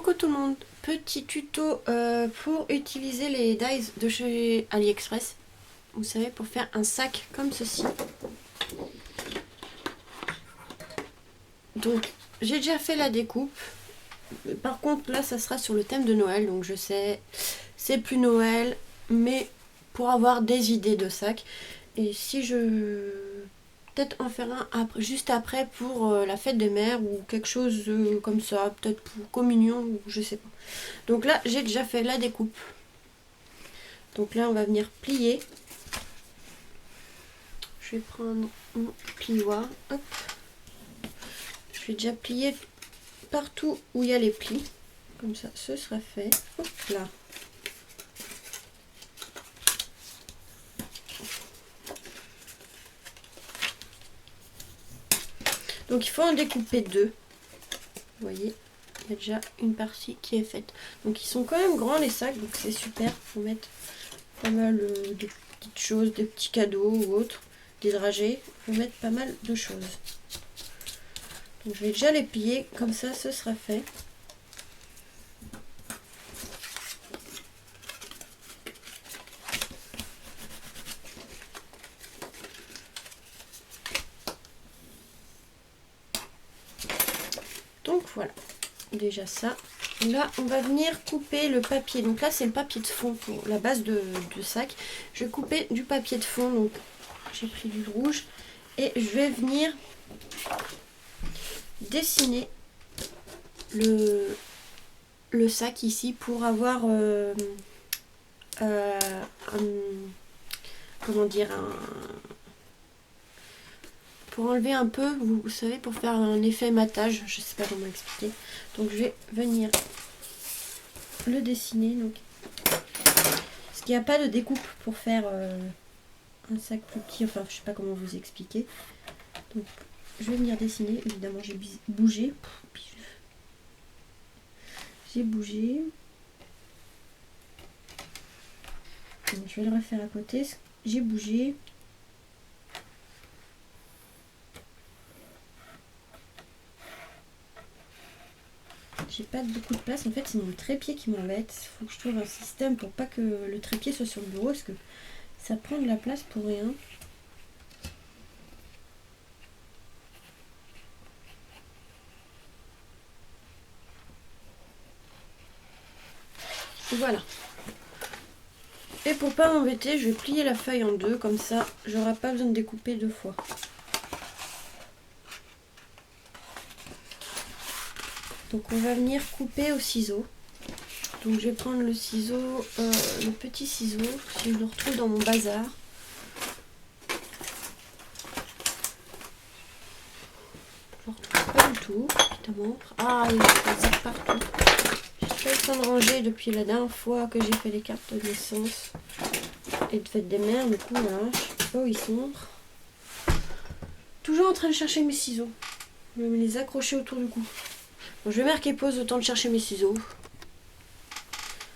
Coucou tout le monde, petit tuto pour utiliser les dies de chez AliExpress. Vous savez, pour faire un sac comme ceci. Donc j'ai déjà fait la découpe. Par contre là ça sera sur le thème de Noël, donc je sais c'est plus Noël, mais pour avoir des idées de sacs. Et si je peut-être en faire un après, juste après pour la fête des mères ou quelque chose comme ça, peut-être pour communion ou je sais pas. Donc là j'ai déjà fait la découpe. Donc là on va venir plier. Je vais prendre mon plioir. Hop. Je vais déjà plier partout où il y a les plis. Comme ça, ce sera fait. Hop là. Donc il faut en découper deux. Vous voyez, il y a déjà une partie qui est faite. Donc ils sont quand même grands les sacs, donc c'est super pour mettre pas mal de petites choses, des petits cadeaux ou autres, des dragées. On peut mettre pas mal de choses. Donc je vais déjà les plier, comme ça ce sera fait. Donc voilà, déjà ça. Là, on va venir couper le papier. Donc là, c'est le papier de fond pour la base de sac. Je vais couper du papier de fond. Donc j'ai pris du rouge. Et je vais venir dessiner le sac ici pour avoir comment dire, pour enlever un peu, vous savez, pour faire un effet matage, je sais pas comment expliquer. Donc je vais venir le dessiner. Donc parce qu'il n'y a pas de découpe pour faire un sac plus petit, enfin je sais pas comment vous expliquer. Donc je vais venir dessiner. Évidemment j'ai bougé. J'ai bougé. Donc, je vais le refaire à côté. J'ai bougé. J'ai pas beaucoup de place. En fait, c'est mon trépied qui m'embête. Il faut que je trouve un système pour pas que le trépied soit sur le bureau, parce que ça prend de la place pour rien. Voilà. Et pour pas m'embêter, je vais plier la feuille en deux, comme ça, j'aurai pas besoin de découper deux fois. Donc on va venir couper au ciseau. Donc je vais prendre le ciseau, le petit ciseau, si je le retrouve dans mon bazar. Je le retrouve pas du tout, évidemment. Ah, il est partout. J'ai pas eu le temps de ranger depuis la dernière fois que j'ai fait les cartes de naissance et de fête des mères. Du coup, là, je sais pas où ils sont. Toujours en train de chercher mes ciseaux. Je vais me les accrocher autour du cou. Bon, je vais marquer pause, le temps de chercher mes ciseaux.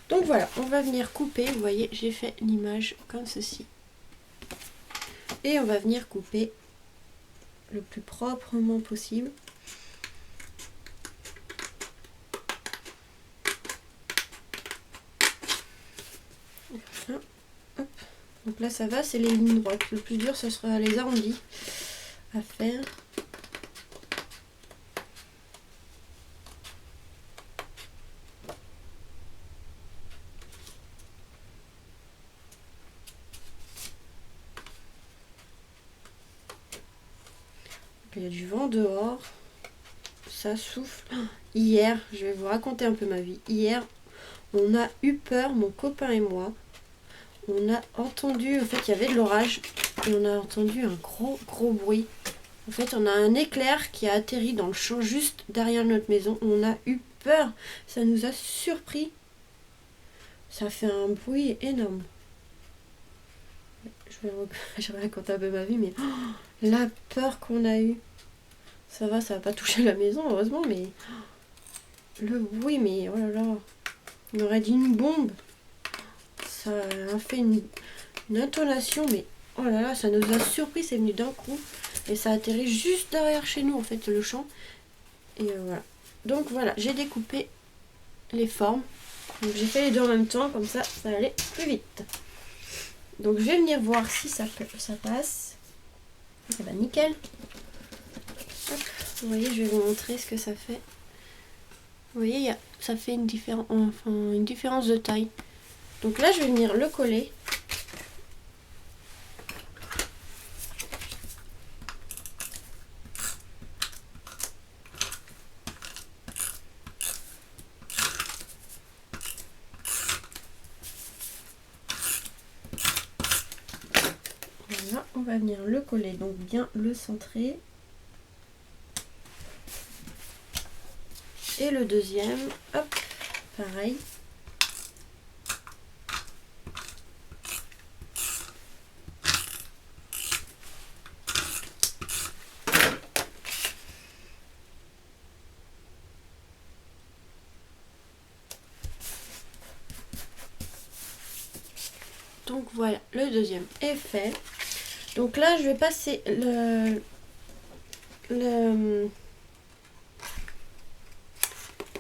Donc voilà, on va venir couper. Vous voyez, j'ai fait l'image comme ceci. Et on va venir couper le plus proprement possible. Voilà. Hop. Donc là ça va, c'est les lignes droites. Le plus dur ce sera les arrondis à faire. Il y a du vent dehors, ça souffle. Hier, je vais vous raconter un peu ma vie. Hier, on a eu peur, mon copain et moi. On a entendu, en fait, il y avait de l'orage et on a entendu un gros bruit. En fait, on a un éclair qui a atterri dans le champ juste derrière notre maison. On a eu peur, ça nous a surpris. Ça fait un bruit énorme. Je vais raconter un peu ma vie, mais la peur qu'on a eue. Ça va pas toucher la maison, heureusement, mais le bruit, mais oh là là, on aurait dit une bombe. Ça a fait une intonation, mais oh là là, ça nous a surpris, c'est venu d'un coup. Et ça a atterri juste derrière chez nous, en fait, le champ. Et voilà. Donc voilà, j'ai découpé les formes. Donc j'ai fait les deux en même temps, comme ça allait plus vite. Donc je vais venir voir si ça passe. Et bah nickel. Hop. Vous voyez, je vais vous montrer ce que ça fait. Vous voyez, ça fait une différence de taille. Donc là, je vais venir le coller. Voilà, on va venir le coller, donc bien le centrer. Et le deuxième, hop, pareil. Donc voilà, le deuxième est fait. Donc là, je vais passer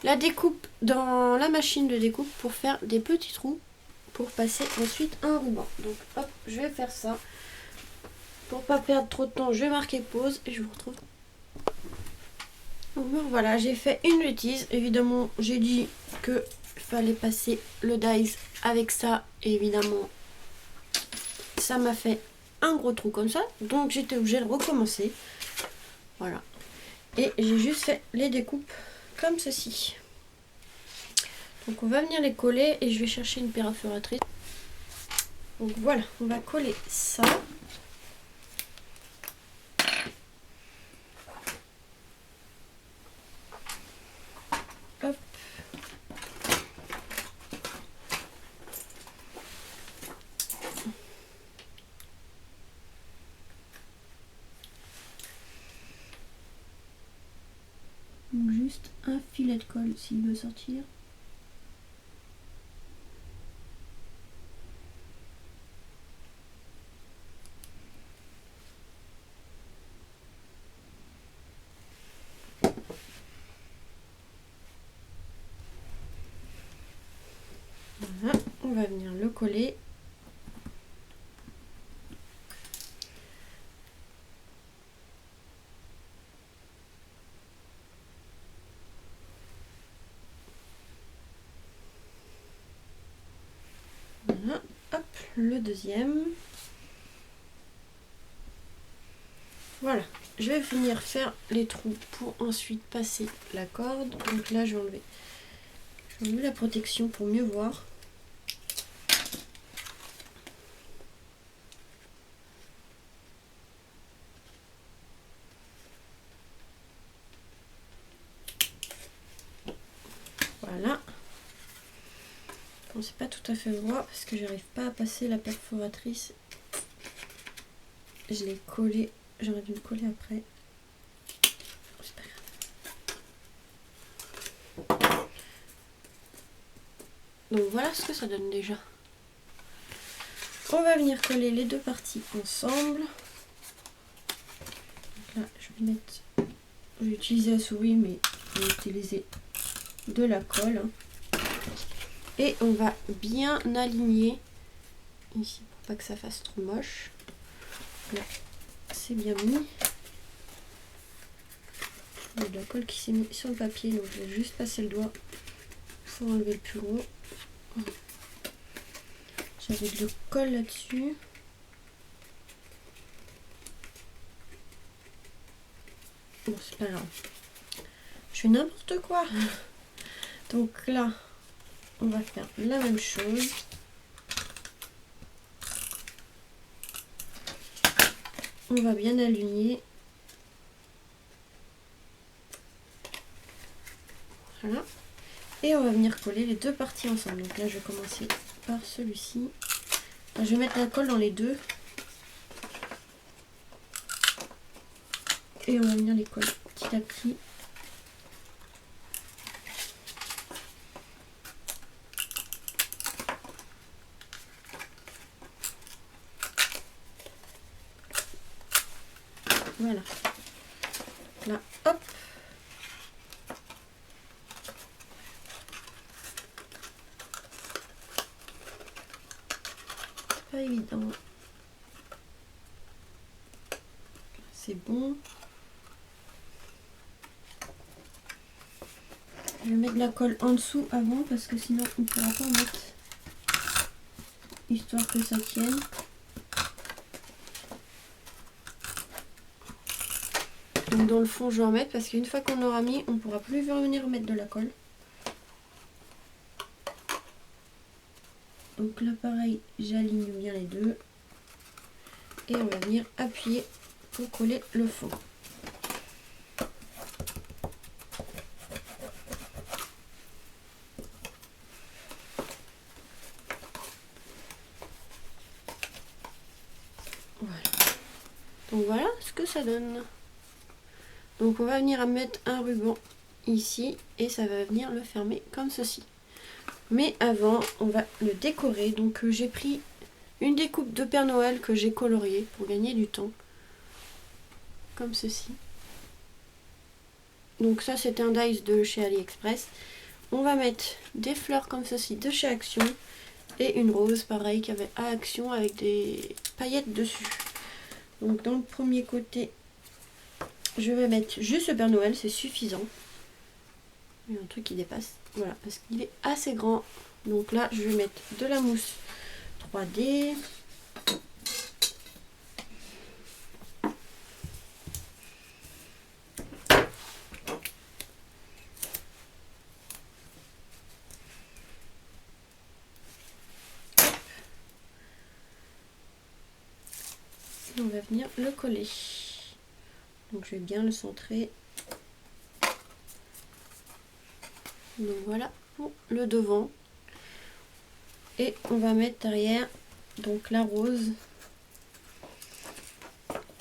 la découpe dans la machine de découpe pour faire des petits trous pour passer ensuite un ruban. Donc hop, je vais faire ça. Pour pas perdre trop de temps, je vais marquer pause et je vous retrouve. Donc voilà, j'ai fait une bêtise. Évidemment, j'ai dit que fallait passer le dies avec ça. Et évidemment, ça m'a fait un gros trou comme ça. Donc j'étais obligée de recommencer. Voilà. Et j'ai juste fait les découpes comme ceci. Donc on va venir les coller et je vais chercher une perforatrice. Donc voilà, on va coller ça. Hop. Donc juste un filet de colle s'il veut sortir. Voilà, on va venir le coller. Voilà, hop, le deuxième. Voilà, je vais venir faire les trous pour ensuite passer la corde. Donc là, je vais enlever la protection pour mieux voir. Voilà. Bon, c'est pas tout à fait droit parce que j'arrive pas à passer la perforatrice. Je l'ai collé, j'aurais dû le coller après. C'est pas grave. Donc voilà ce que ça donne déjà. On va venir coller les deux parties ensemble. Donc là, je vais mettre. J'ai utilisé la souris, mais je vais utiliser de la colle. Et on va bien aligner ici pour pas que ça fasse trop moche. Là, c'est bien mis. Il y a de la colle qui s'est mise sur le papier, donc je vais juste passer le doigt pour enlever le plus gros. J'avais de la colle là-dessus. Bon, c'est pas grave. Je fais n'importe quoi. Donc là, on va faire la même chose. On va bien aligner. Voilà. Et on va venir coller les deux parties ensemble. Donc là, je vais commencer par celui-ci. Je vais mettre la colle dans les deux. Et on va venir les coller petit à petit. Voilà. Là, hop. pas évident. C'est bon. Je vais mettre de la colle en dessous avant parce que sinon on ne pourra pas en mettre. Histoire que ça tienne. Donc dans le fond je vais en mettre parce qu'une fois qu'on aura mis, on ne pourra plus venir mettre de la colle. Donc là pareil, j'aligne bien les deux. Et on va venir appuyer pour coller le fond. Voilà. Donc voilà ce que ça donne. Donc on va venir à mettre un ruban ici et ça va venir le fermer comme ceci. Mais avant on va le décorer. Donc j'ai pris une découpe de Père Noël que j'ai coloriée pour gagner du temps. Comme ceci. Donc ça c'est un dice de chez AliExpress. On va mettre des fleurs comme ceci de chez Action. Et une rose pareil qui avait à Action avec des paillettes dessus. Donc dans le premier côté, je vais mettre juste le Père Noël, c'est suffisant. Il y a un truc qui dépasse. Voilà, parce qu'il est assez grand. Donc là, je vais mettre de la mousse 3D. Et on va venir le coller. Donc je vais bien le centrer. Donc voilà pour le devant. Et on va mettre derrière donc la rose.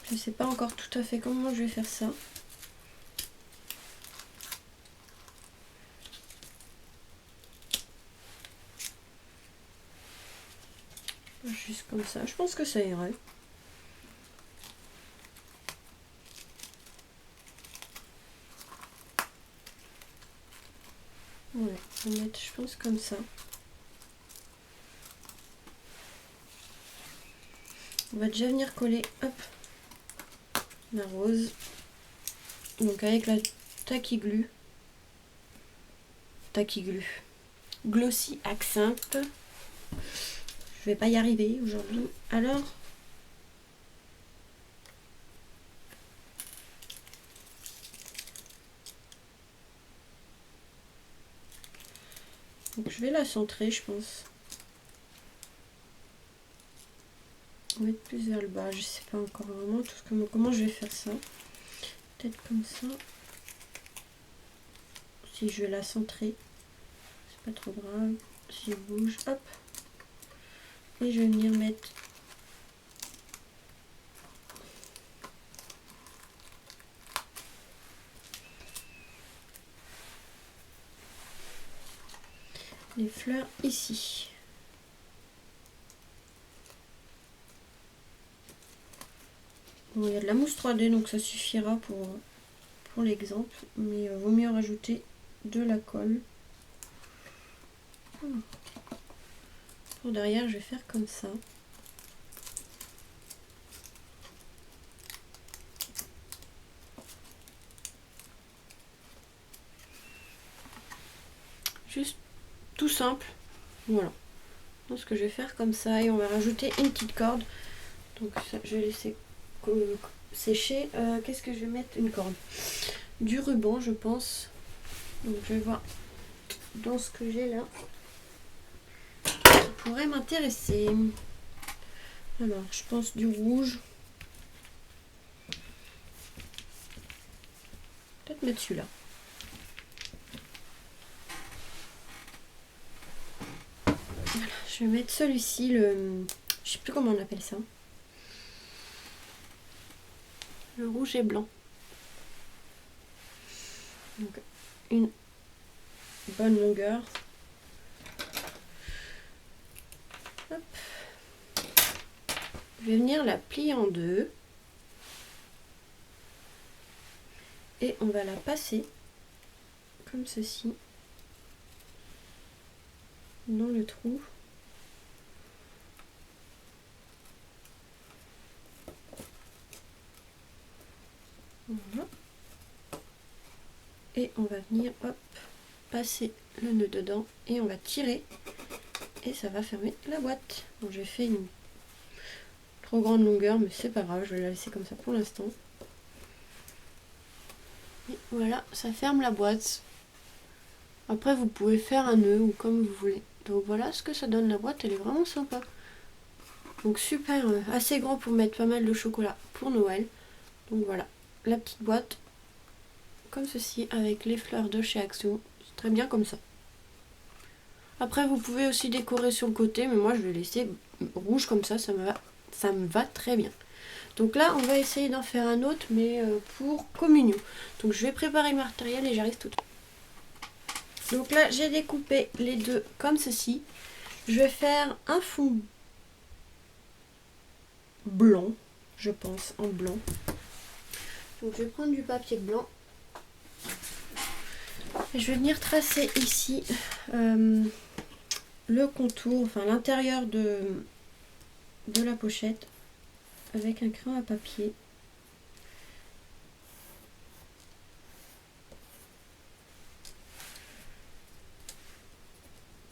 Je ne sais pas encore tout à fait comment je vais faire ça. Juste comme ça. Je pense que ça irait. Ouais, on va mettre, je pense, comme ça. On va déjà venir coller, hop, la rose. Donc avec la Tacky Glue. Tacky Glue. Glossy Accent. Je vais pas y arriver aujourd'hui. Alors, donc je vais la centrer, je pense. On va mettre plus vers le bas. Je sais pas encore vraiment tout ce que, comment je vais faire ça. Peut-être comme ça. Si je vais la centrer, c'est pas trop grave. Si je bouge, hop. Et je vais venir mettre les fleurs ici. Bon, il y a de la mousse 3D donc ça suffira pour l'exemple, mais vaut mieux rajouter de la colle. Pour derrière, je vais faire comme ça. Juste tout simple. Voilà. Donc ce que je vais faire comme ça et on va rajouter une petite corde. Donc ça, je vais laisser sécher. Qu'est-ce que je vais mettre? Une corde. Du ruban, je pense. Donc je vais voir dans ce que j'ai là. Qui pourrait m'intéresser. Alors, je pense du rouge. Peut-être mettre celui-là. Voilà, je vais mettre celui-ci, le... Je sais plus comment on appelle ça. Le rouge et blanc. Donc, une bonne longueur. Hop. Je vais venir la plier en deux. Et on va la passer comme ceci dans le trou. Voilà. Et on va venir, hop, passer le nœud dedans et on va tirer et ça va fermer la boîte. Bon, j'ai fait une trop grande longueur, mais c'est pas grave, je vais la laisser comme ça pour l'instant. Et voilà, ça ferme la boîte. Après, vous pouvez faire un nœud ou comme vous voulez. Donc voilà ce que ça donne, la boîte, elle est vraiment sympa. Donc super, assez grand pour mettre pas mal de chocolat pour Noël. Donc voilà, la petite boîte comme ceci avec les fleurs de chez Action. C'est très bien comme ça. Après, vous pouvez aussi décorer sur le côté, mais moi je vais laisser rouge comme ça, ça me va très bien. Donc là, on va essayer d'en faire un autre, mais pour communion. Donc je vais préparer le matériel et j'arrive tout de suite. Donc là, j'ai découpé les deux comme ceci. Je vais faire un fond blanc, je pense, en blanc. Donc je vais prendre du papier blanc. Et je vais venir tracer ici le contour, enfin l'intérieur de la pochette avec un crayon à papier.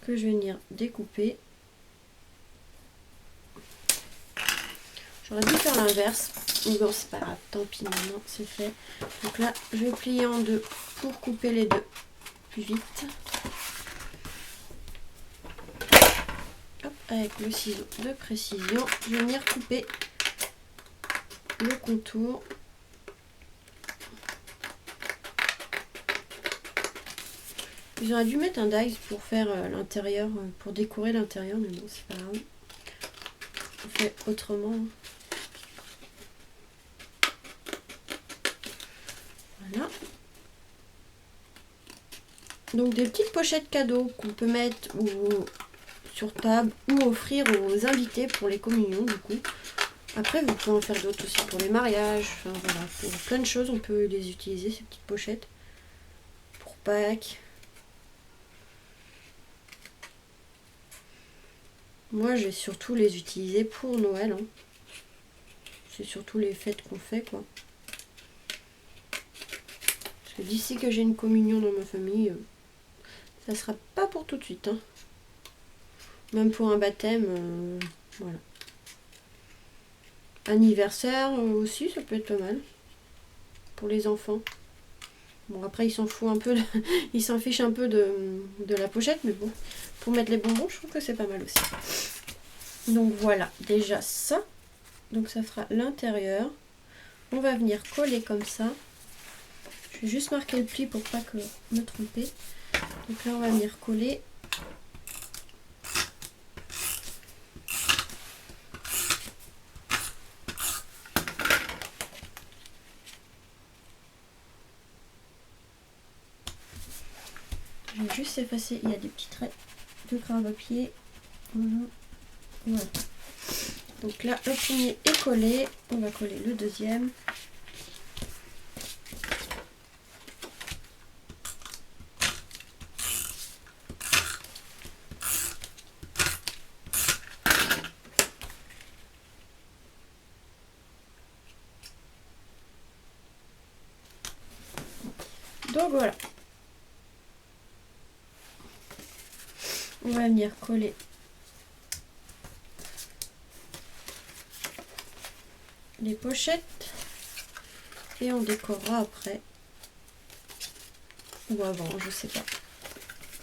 Que je vais venir découper. J'aurais dû faire l'inverse, mais bon c'est pas grave, tant pis, maintenant c'est fait. Donc là je vais plier en deux pour couper les deux plus vite. Hop, avec le ciseau de précision, je vais venir couper le contour. J'aurais dû mettre un dies pour faire l'intérieur, pour décorer l'intérieur, mais bon c'est pas grave. On fait autrement. Voilà. Donc des petites pochettes cadeaux qu'on peut mettre sur table ou offrir aux invités pour les communions du coup. Après vous pouvez en faire d'autres aussi pour les mariages, enfin voilà, pour plein de choses on peut les utiliser ces petites pochettes. Pour Pâques. Moi je vais surtout les utiliser pour Noël. Hein. C'est surtout les fêtes qu'on fait quoi. Parce que d'ici que j'ai une communion dans ma famille, ça sera pas pour tout de suite. Hein. Même pour un baptême, voilà. Anniversaire aussi, ça peut être pas mal. Pour les enfants. Bon après ils s'en foutent un peu, ils s'en fichent un peu de la pochette, mais bon. Pour mettre les bonbons, je trouve que c'est pas mal aussi. Donc voilà, déjà ça. Donc ça fera l'intérieur. On va venir coller comme ça. Je vais juste marquer le pli pour pas que me tromper. Donc là on va venir coller. Je vais juste effacer, il y a des petits traits de crayon à papier. Voilà. Donc là le premier est collé. On va coller le deuxième. Donc voilà. On va venir coller les pochettes et on décorera après ou avant, je sais pas.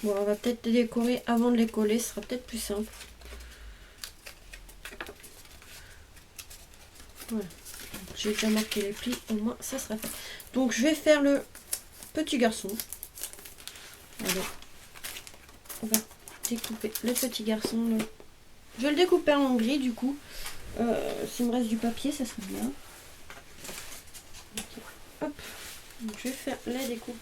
Bon, on va peut-être les décorer avant de les coller, ce sera peut-être plus simple. Voilà. J'ai déjà marqué les plis, au moins ça sera fait. Donc je vais faire le petit garçon. Alors, on va découper le petit garçon. Je vais le découper en gris du coup. S'il me reste du papier, ça serait bien. Okay. Hop. Donc, je vais faire la découpe.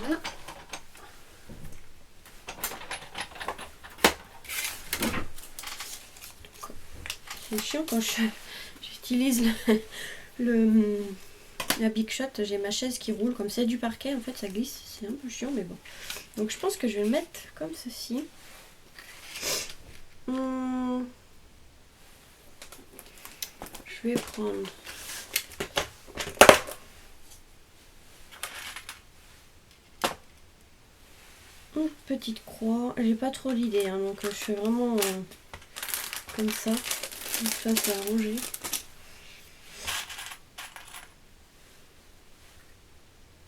Voilà. C'est chiant quand j'utilise le La Big Shot, j'ai ma chaise qui roule. Comme c'est du parquet, en fait, ça glisse. C'est un peu chiant, mais bon. Donc, je pense que je vais le mettre comme ceci. Je vais prendre... une petite croix. J'ai pas trop d'idées, hein, donc je fais vraiment comme ça. Donc ça, c'est arrangé.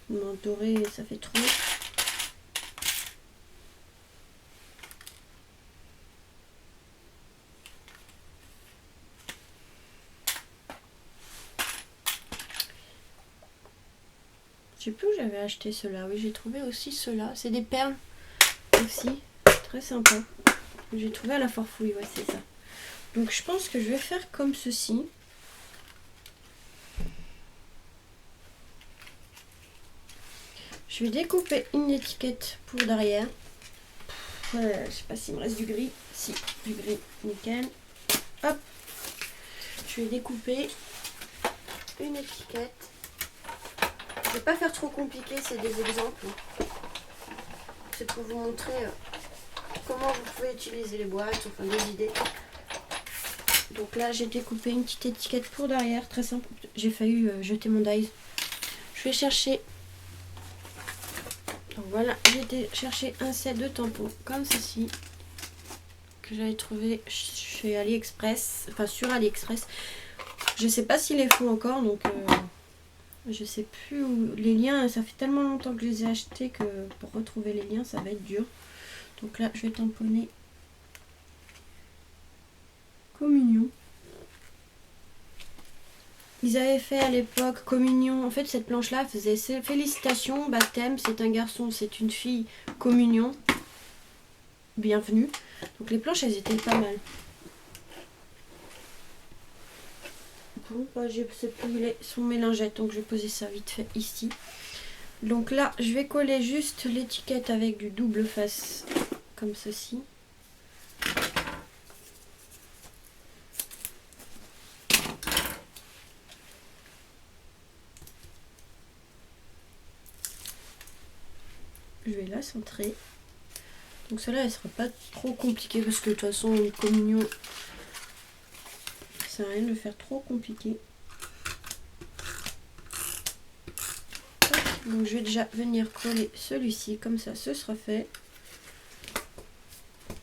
Non, doré, ça fait trop. Je sais plus où j'avais acheté cela. Oui, j'ai trouvé aussi cela. C'est des perles aussi. Très sympa. J'ai trouvé à la Farfouille, ouais, c'est ça. Donc je pense que je vais faire comme ceci. Je vais découper une étiquette pour derrière. Je sais pas s'il me reste du gris. Si, du gris, nickel. Hop. Je vais découper une étiquette. Je vais pas faire trop compliqué, c'est des exemples. C'est pour vous montrer comment vous pouvez utiliser les boîtes, enfin des idées. Donc là, j'ai découpé une petite étiquette pour derrière, très simple. J'ai failli jeter mon dies. Je vais chercher... Donc voilà, j'ai été chercher un set de tampons comme ceci que j'avais trouvé chez AliExpress, enfin sur AliExpress. Je sais pas s'ils les font encore, donc je sais plus où les liens. Ça fait tellement longtemps que je les ai achetés que pour retrouver les liens, ça va être dur. Donc là, je vais tamponner Communion. Ils avaient fait à l'époque Communion. En fait, cette planche-là faisait félicitations, baptême, c'est un garçon, c'est une fille, communion. Bienvenue. Donc les planches, elles étaient pas mal. Bon, bah, je sais plus où sont mes lingettes, donc je vais poser ça vite fait ici. Donc là, je vais coller juste l'étiquette avec du double face, comme ceci. Je vais la centrer. Donc celle-là, elle sera pas trop compliquée parce que de toute façon, une communion, ça sert à rien de le faire trop compliqué. Donc je vais déjà venir coller celui-ci, comme ça, ce sera fait.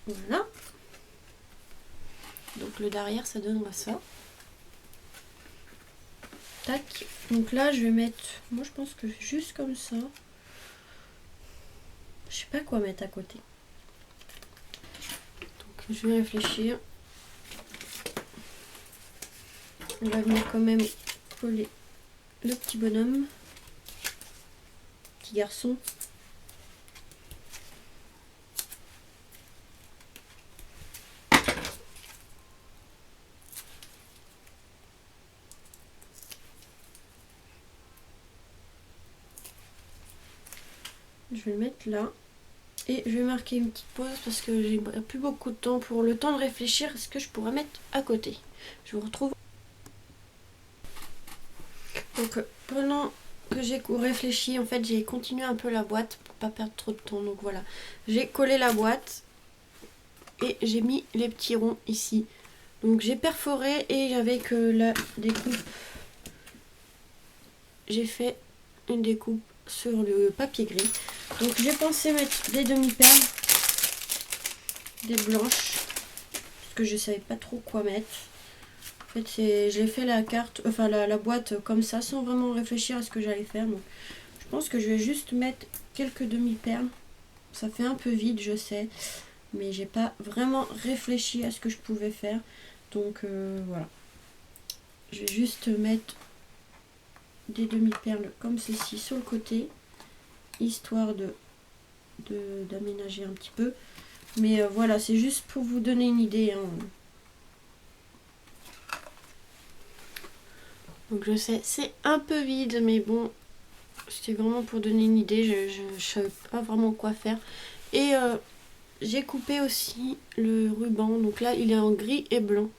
Voilà. Donc le derrière, ça donnera ça. Tac. Donc là, je vais mettre, moi je pense que juste comme ça. Je sais pas quoi mettre à côté. Donc je vais réfléchir. On va venir quand même coller le petit bonhomme. Petit garçon. Je vais le mettre là. Et je vais marquer une petite pause parce que j'ai plus beaucoup de temps pour le temps de réfléchir à ce que je pourrais mettre à côté. Je vous retrouve. Donc pendant que j'ai réfléchi, en fait j'ai continué un peu la boîte pour pas perdre trop de temps. Donc voilà, j'ai collé la boîte et j'ai mis les petits ronds ici. Donc j'ai perforé et avec la découpe, j'ai fait une découpe sur le papier gris. Donc j'ai pensé mettre des demi-perles, des blanches, parce que je savais pas trop quoi mettre. En fait, j'ai fait la carte, enfin la boîte comme ça, sans vraiment réfléchir à ce que j'allais faire. Donc, je pense que je vais juste mettre quelques demi-perles. Ça fait un peu vide, je sais, mais j'ai pas vraiment réfléchi à ce que je pouvais faire. Donc voilà. Je vais juste mettre des demi-perles comme ceci sur le côté, histoire d'aménager un petit peu. Mais voilà, c'est juste pour vous donner une idée, hein. Donc je sais, c'est un peu vide, mais bon, c'était vraiment pour donner une idée, je ne savais pas vraiment quoi faire. Et j'ai coupé aussi le ruban, donc là il est en gris et blanc.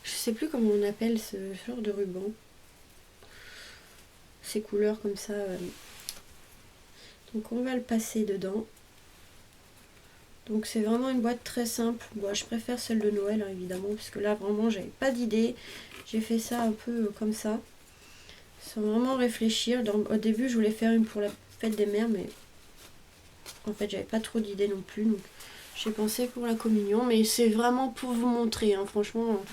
Je sais plus comment on appelle ce genre de ruban. ces couleurs comme ça. Donc on va le passer dedans. Donc c'est vraiment une boîte très simple. Bon, je préfère celle de Noël hein, évidemment, parce que là vraiment j'avais pas d'idée. J'ai fait ça un peu comme ça, sans vraiment réfléchir. Au début je voulais faire une pour la fête des mères, mais en fait j'avais pas trop d'idées non plus. Donc j'ai pensé pour la communion, mais c'est vraiment pour vous montrer. Hein, franchement,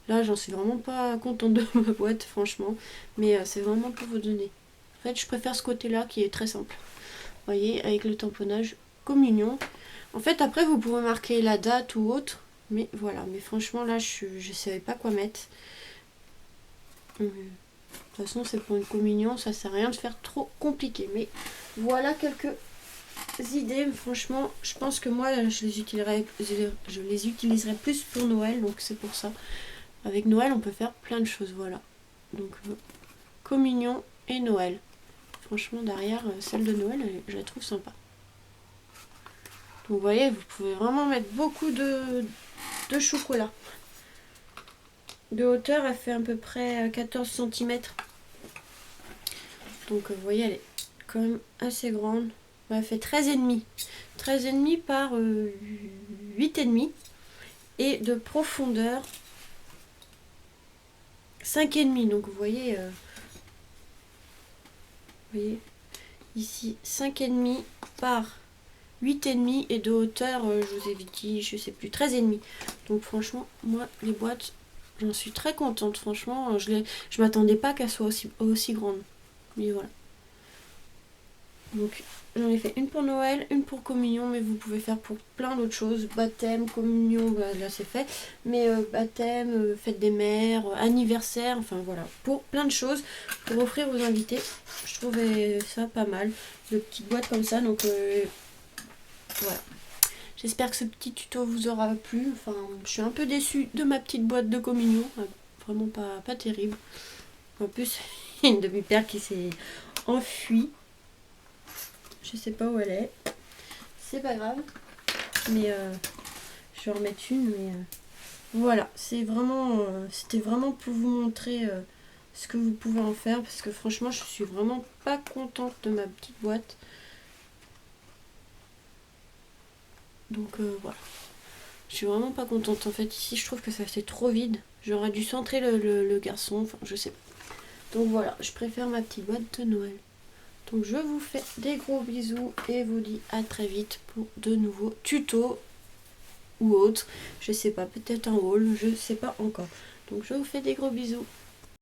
là j'en suis vraiment pas contente de ma boîte, franchement. Mais c'est vraiment pour vous donner. En fait je préfère ce côté-là qui est très simple. Vous voyez, avec le tamponnage communion. En fait, après, vous pouvez marquer la date ou autre. Mais voilà, mais franchement, là, je ne savais pas quoi mettre. De toute façon, c'est pour une communion, ça sert à rien de faire trop compliqué. Mais voilà quelques idées. Franchement, je pense que moi, je les utiliserai plus pour Noël. Donc, c'est pour ça. Avec Noël, on peut faire plein de choses. Voilà. Donc, communion et Noël. Franchement, derrière, celle de Noël, je la trouve sympa. Donc vous voyez, vous pouvez vraiment mettre beaucoup de chocolat. De hauteur, elle fait à peu près 14 cm. Donc vous voyez, elle est quand même assez grande. Elle fait 13,5. 13,5 par 8,5. Et de profondeur 5,5. Donc vous voyez, ici 5,5 par 8,5 et de hauteur, je vous ai dit, je sais plus, 13,5. Donc franchement, moi, les boîtes, j'en suis très contente. Franchement, je m'attendais pas qu'elles soient aussi grandes. Mais voilà. Donc j'en ai fait une pour Noël, une pour communion, mais vous pouvez faire pour plein d'autres choses. Baptême, communion, bah, là c'est fait. Mais baptême, fête des mères, anniversaire, enfin voilà. Pour plein de choses, pour offrir aux invités. Je trouvais ça pas mal. De petites boîtes comme ça, donc... voilà. J'espère que ce petit tuto vous aura plu. Enfin, je suis un peu déçue de ma petite boîte de communion. Vraiment pas terrible. En plus, il y a une demi-perle qui s'est enfuie. Je sais pas où elle est. C'est pas grave. Mais je vais en remettre une. Mais voilà, c'était vraiment pour vous montrer ce que vous pouvez en faire. Parce que franchement, je suis vraiment pas contente de ma petite boîte. Donc voilà. Je suis vraiment pas contente. En fait, ici, je trouve que ça fait trop vide. J'aurais dû centrer le garçon. Enfin, je sais pas. Donc voilà, je préfère ma petite boîte de Noël. Donc je vous fais des gros bisous et vous dis à très vite pour de nouveaux tutos ou autres. Je sais pas, peut-être un haul, je sais pas encore. Donc je vous fais des gros bisous.